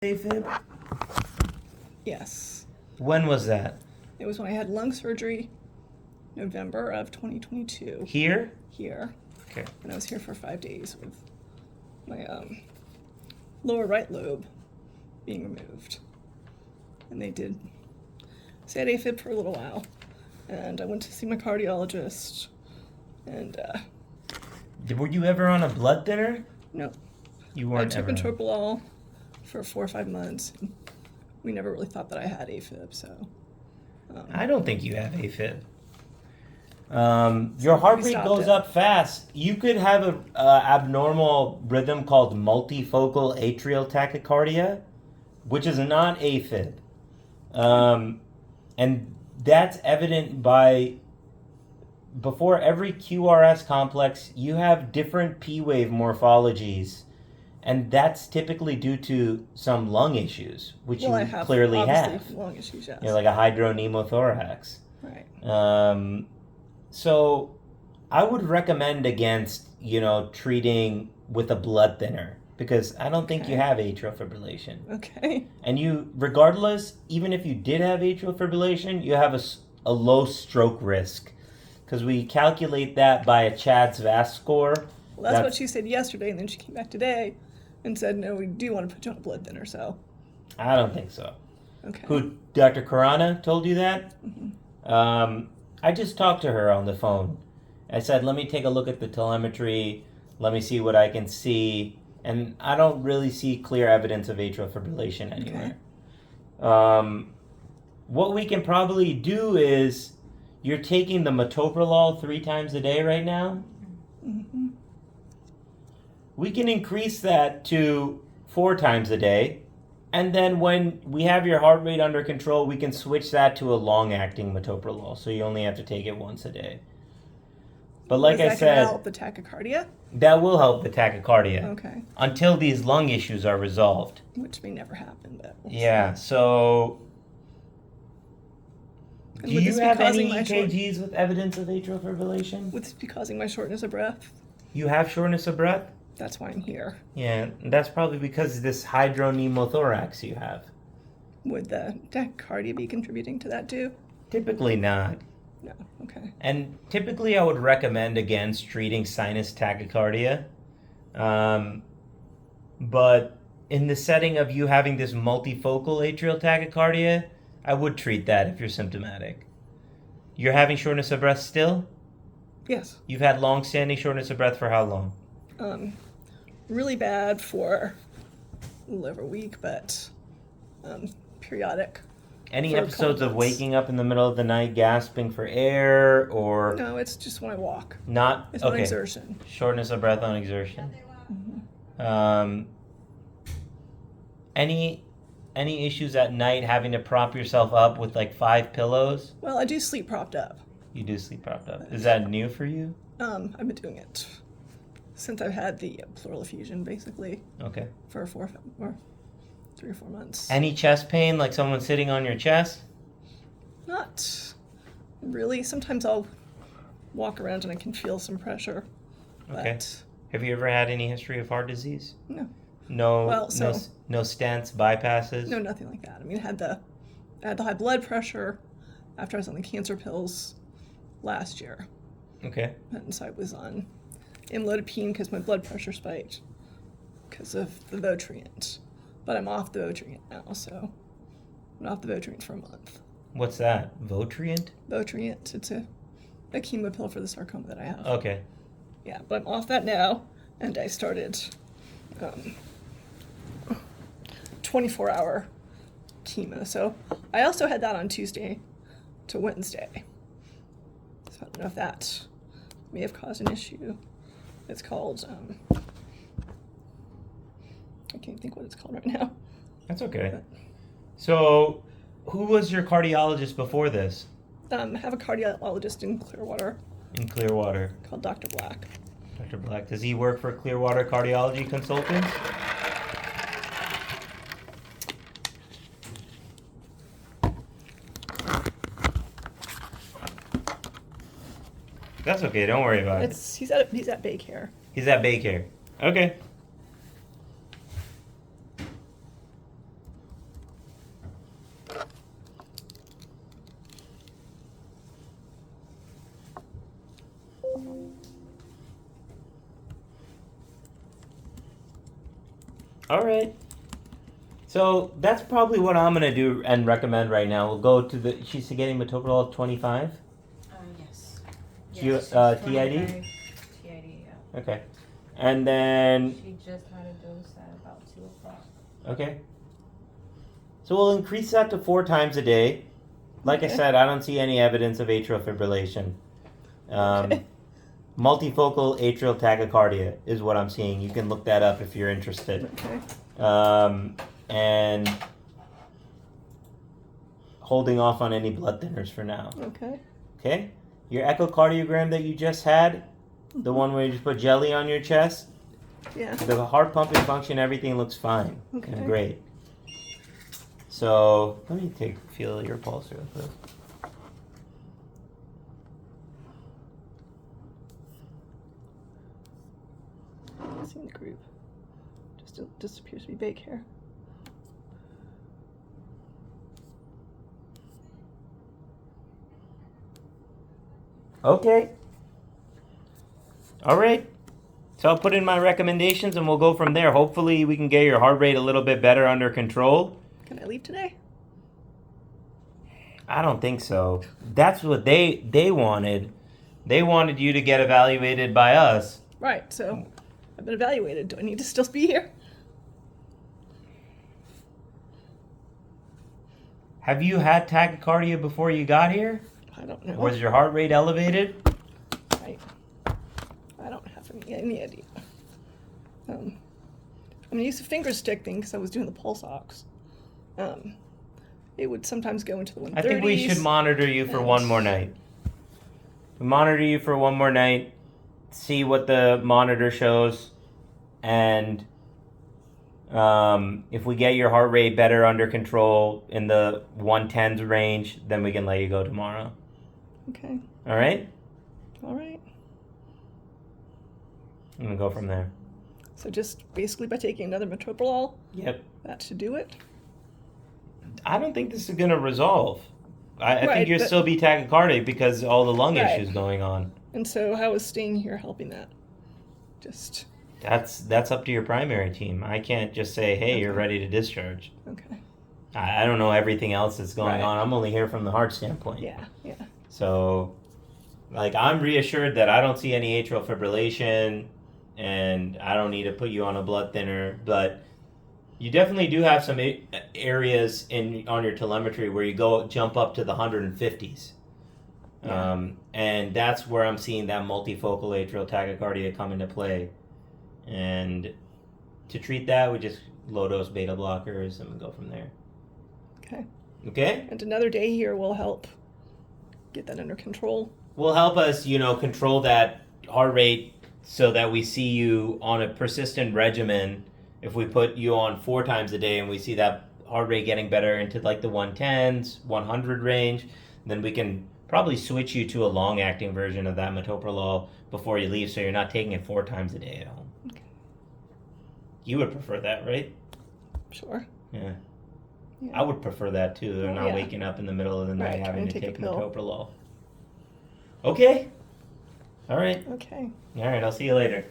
AFib? Yes. When was that? It was when I had lung surgery, November of 2022. Here? Here. Okay. And I was here for 5 days with my lower right lobe being removed. And they did say I had AFib for a little while. And I went to see my cardiologist. And Were you ever on a blood thinner? no. You weren't I took ever. metoprolol for 4 or 5 months. And we never really thought that I had AFib, so. I don't think you have AFib. Your heart rate goes up fast. You could have an abnormal rhythm called multifocal atrial tachycardia, which is not AFib. And that's evident by, before every QRS complex, you have different P wave morphologies. And that's typically due to some lung issues, which you clearly have. Lung issues, yes. Like a hydropneumothorax. Right. So I would recommend against, treating with a blood thinner because I don't think you have atrial fibrillation. Okay. And you, regardless, even if you did have atrial fibrillation, you have a low stroke risk because we calculate that by a CHADS-VASc score. Well, that's what she said yesterday, and then she came back today and said, no, we do want to put you on a blood thinner, so. I don't think so. Okay. Who, Dr. Karana told you that? Mm-hmm. I just talked to her on the phone. I said, let me take a look at the telemetry. Let me see what I can see. And I don't really see clear evidence of atrial fibrillation anywhere. Okay. What we can probably do is, you're taking the metoprolol 3 times a day right now. Mm-hmm. We can increase that to 4 times a day. And then when we have your heart rate under control, we can switch that to a long-acting metoprolol. So you only have to take it once a day. But like I said, that help the tachycardia? That will help the tachycardia. Okay. Until these lung issues are resolved. Which may never happen, but we'll see. So do you have any EKGs with evidence of atrial fibrillation? Would this be causing my shortness of breath? You have shortness of breath? That's why I'm here. Yeah, that's probably because of this hydropneumothorax you have. Would the tachycardia be contributing to that too? Typically not. No, okay. And typically I would recommend against treating sinus tachycardia. But in the setting of you having this multifocal atrial tachycardia, I would treat that if you're symptomatic. You're having shortness of breath still? Yes. You've had long-standing shortness of breath for how long? Really bad for a little over a week, but periodic. Any episodes of waking up in the middle of the night gasping for air or? No, it's just when I walk. It's on exertion. Shortness of breath on exertion. Mm-hmm. Any issues at night having to prop yourself up with like 5 pillows? Well, I do sleep propped up. You do sleep propped up. Is that new for you? I've been doing it since I've had the pleural effusion, basically. Okay. For 3 or 4 months. Any chest pain, like someone sitting on your chest? Not really. Sometimes I'll walk around and I can feel some pressure. Okay. But have you ever had any history of heart disease? No. No. Well, no stents, bypasses. No, nothing like that. I mean, I had the high blood pressure after I was on the cancer pills last year. Okay. And so I was on amlodipine because my blood pressure spiked because of the Votrient. But I'm off the Votrient now, so I'm off the Votrient for a month. What's that? Votrient? Votrient. It's a chemo pill for the sarcoma that I have. Okay. Yeah, but I'm off that now, and I started 24-hour chemo. So I also had that on Tuesday to Wednesday. So I don't know if that may have caused an issue. It's called, I can't think what it's called right now. That's okay. So who was your cardiologist before this? I have a cardiologist in Clearwater. In Clearwater. Called Dr. Black. Dr. Black. Does he work for Clearwater Cardiology Consultants? That's okay. Don't worry about it. He's at Baycare. He's at Baycare. Okay. All right. So that's probably what I'm gonna do and recommend right now. We'll go to the. She's getting metoprolol 25. Yes. She, TID. 25 TID. Yeah. Okay. And then She just had a dose at about 2:00. okay. So we'll increase that to 4 times a day. Like I Okay. said, I don't see any evidence of atrial fibrillation. Okay. Multifocal atrial tachycardia is what I'm seeing. You can look that up if you're interested. Okay. And holding off on any blood thinners for now. Okay. Okay? Your echocardiogram that you just had, the one where you just put jelly on your chest, Yeah. the heart pumping function, everything looks fine Okay. and great. So let me feel your pulse real quick. It's in the group. Just appears to be big hair. Okay. All right. So I'll put in my recommendations and we'll go from there. Hopefully we can get your heart rate a little bit better under control. Can I leave today? I don't think so. That's what they wanted. They wanted you to get evaluated by us. Right. So I've been evaluated. Do I need to still be here? Have you had tachycardia before you got here? I don't know. Was your heart rate elevated? I don't have any idea. I'm gonna use the finger stick thing because I was doing the pulse ox. It would sometimes go into the 130s. I think we should monitor you for and- one more night. Monitor you for one more night, see what the monitor shows, and if we get your heart rate better under control in the 110s range, then we can let you go tomorrow. Okay. All right? All right. I'm going to go from there. So just basically by taking another metoprolol, Yep. that should do it. I don't think this is going to resolve. I Right, think you'll but- still be tachycardic because all the lung Right. issues going on. And so how is staying here helping that? Just That's up to your primary team. I can't just say, hey, you're Okay. ready to discharge. okay. I don't know everything else that's going Right. on. I'm only here from the heart standpoint. Yeah. Yeah. So, I'm reassured that I don't see any atrial fibrillation and I don't need to put you on a blood thinner, but you definitely do have some areas on your telemetry where you jump up to the 150s. Yeah. And that's where I'm seeing that multifocal atrial tachycardia come into play. And to treat that, we just low dose beta blockers and we go from there. Okay. Okay? And another day here will help get that under control. Will help us, control that heart rate so that we see you on a persistent regimen. If we put you on 4 times a day and we see that heart rate getting better into like the 110s, 100 range, then we can probably switch you to a long-acting version of that metoprolol before you leave so you're not taking it 4 times a day at home. Okay. You would prefer that, right? Sure. Yeah. Yeah. I would prefer that too. They're Oh, not yeah. waking up in the middle of the night Right, having trying to to take take a pill. metoprolol. Okay. All right. Okay. All right. I'll see you later.